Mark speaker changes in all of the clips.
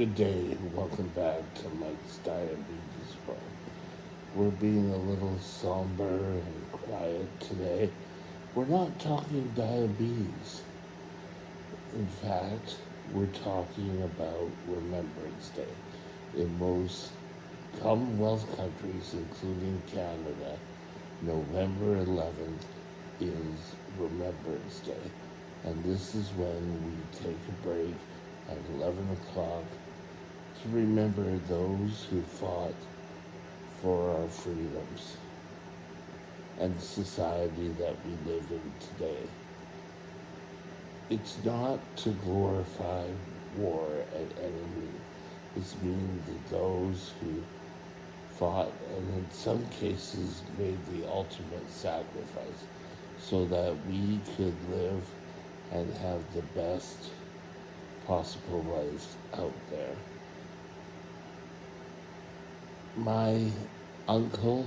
Speaker 1: Good day and welcome back to Mike's Diabetes Bar. We're being a little somber and quiet today. We're not talking diabetes. In fact, we're talking about Remembrance Day. In most Commonwealth countries, including Canada, November 11th is Remembrance Day. And this is when we take a break at 11 o'clock to remember those who fought for our freedoms and the society that we live in today. It's not to glorify war at any means. It's meaning that those who fought and in some cases made the ultimate sacrifice so that we could live and have the best possible life out there. My uncle,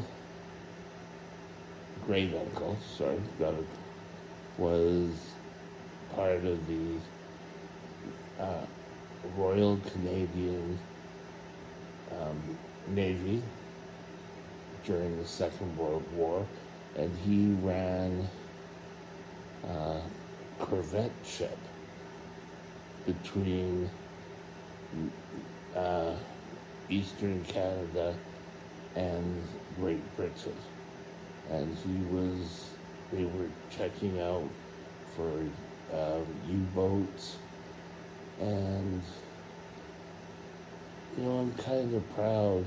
Speaker 1: great uncle, was part of the Royal Canadian Navy during the Second World War, and he ran a corvette ship between Eastern Canada and Great Britain. And they were checking out for U-boats. And, I'm kind of proud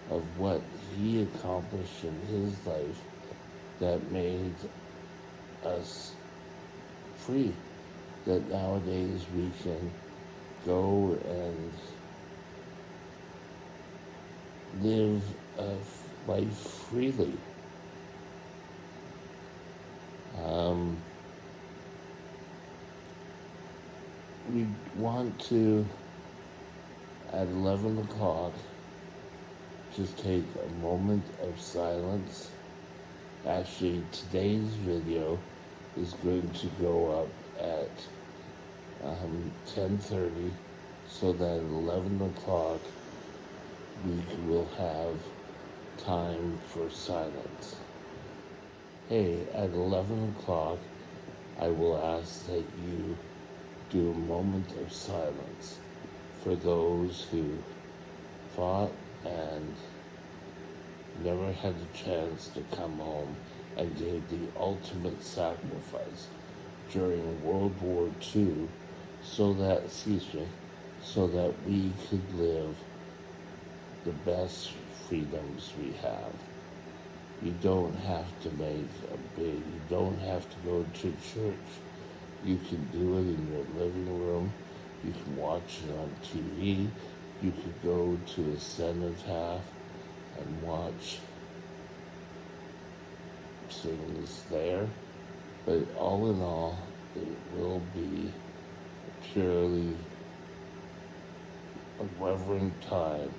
Speaker 1: of what he accomplished in his life that made us free. That nowadays we can go and live a life freely. We want to, at 11 o'clock, just take a moment of silence. Actually, today's video is going to go up at 10:30, so that at 11 o'clock we will have time for silence. Hey, at 11 o'clock, I will ask that you do a moment of silence for those who fought and never had the chance to come home and gave the ultimate sacrifice during World War II so that we could live the best freedoms we have. You don't have to you don't have to go to church. You can do it in your living room. You can watch it on TV. You could go to a cenotaph and watch things there. But all in all, it will be purely a reverent time.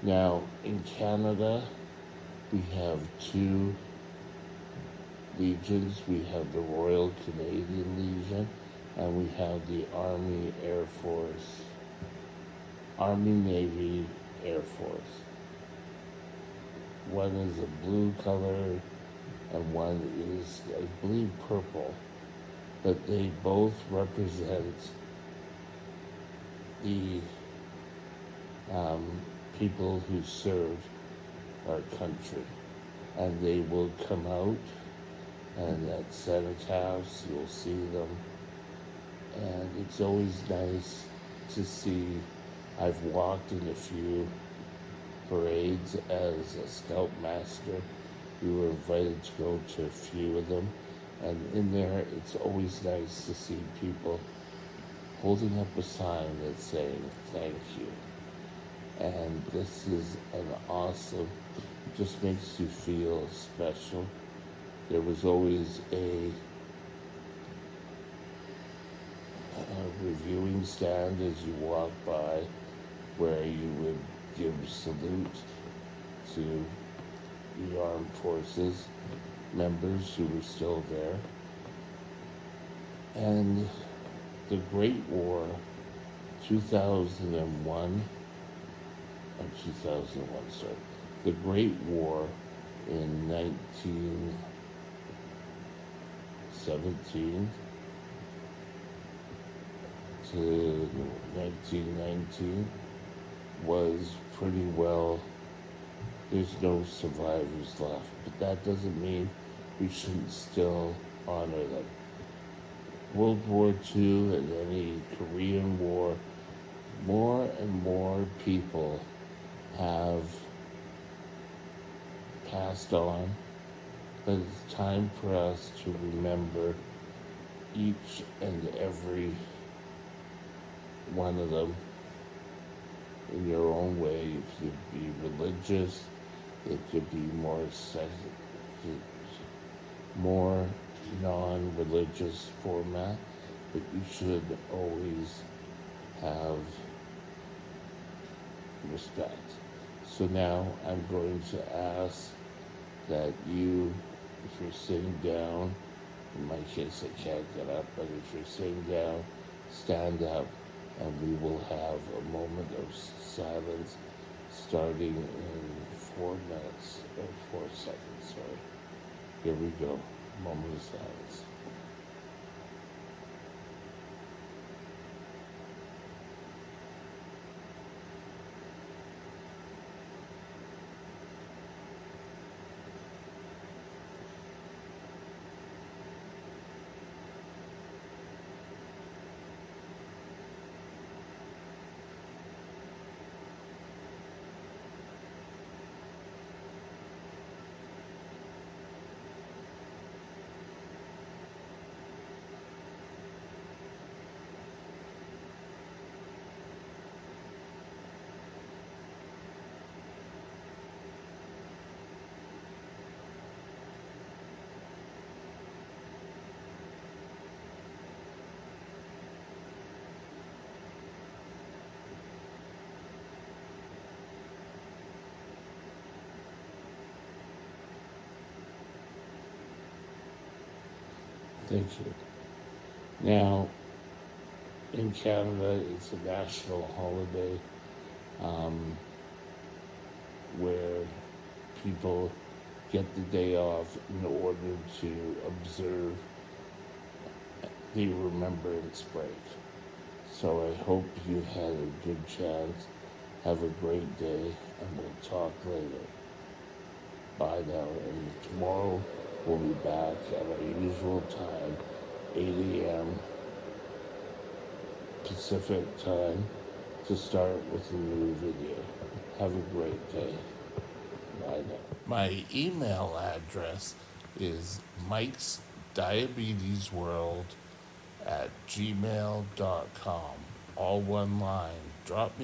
Speaker 1: Now, in Canada, we have two legions. We have the Royal Canadian Legion, and we have the Army, Air Force, Army, Navy, Air Force. One is a blue color, and one is, I believe, purple. But they both represent the people who served our country. And they will come out, and at cenotaphs you'll see them. And it's always nice to see. I've walked in a few parades as a scoutmaster. We were invited to go to a few of them. And in there, it's always nice to see people holding up a sign that's saying, thank you. And this is an awesome, just makes you feel special. There was always a reviewing stand as you walk by where you would give salute to the armed forces members who were still there. And the Great War 2001, 2001, sorry, the Great War in 1917 to 1919 was pretty well, there's no survivors left, but that doesn't mean we shouldn't still honor them. World War II and any Korean War, more and more people have passed on, but it's time for us to remember each and every one of them in your own way. It could be religious, it could be more non-religious format, but you should always have respect. So now I'm going to ask that you, if you're sitting down, in my case I can't get up, but if you're sitting down, stand up and we will have a moment of silence starting in 4 minutes, or 4 seconds, sorry. Here we go, moment of silence. Thank you. Now, in Canada, it's a national holiday where people get the day off in order to observe the Remembrance break. So I hope you had a good chance. Have a great day, and we'll talk later. Bye now, and tomorrow we'll be back at our usual time, 8 a.m. Pacific time, to start with a new video. Have a great day. Bye now. My email address is Mike's Diabetes World at gmail.com. All one line. Drop me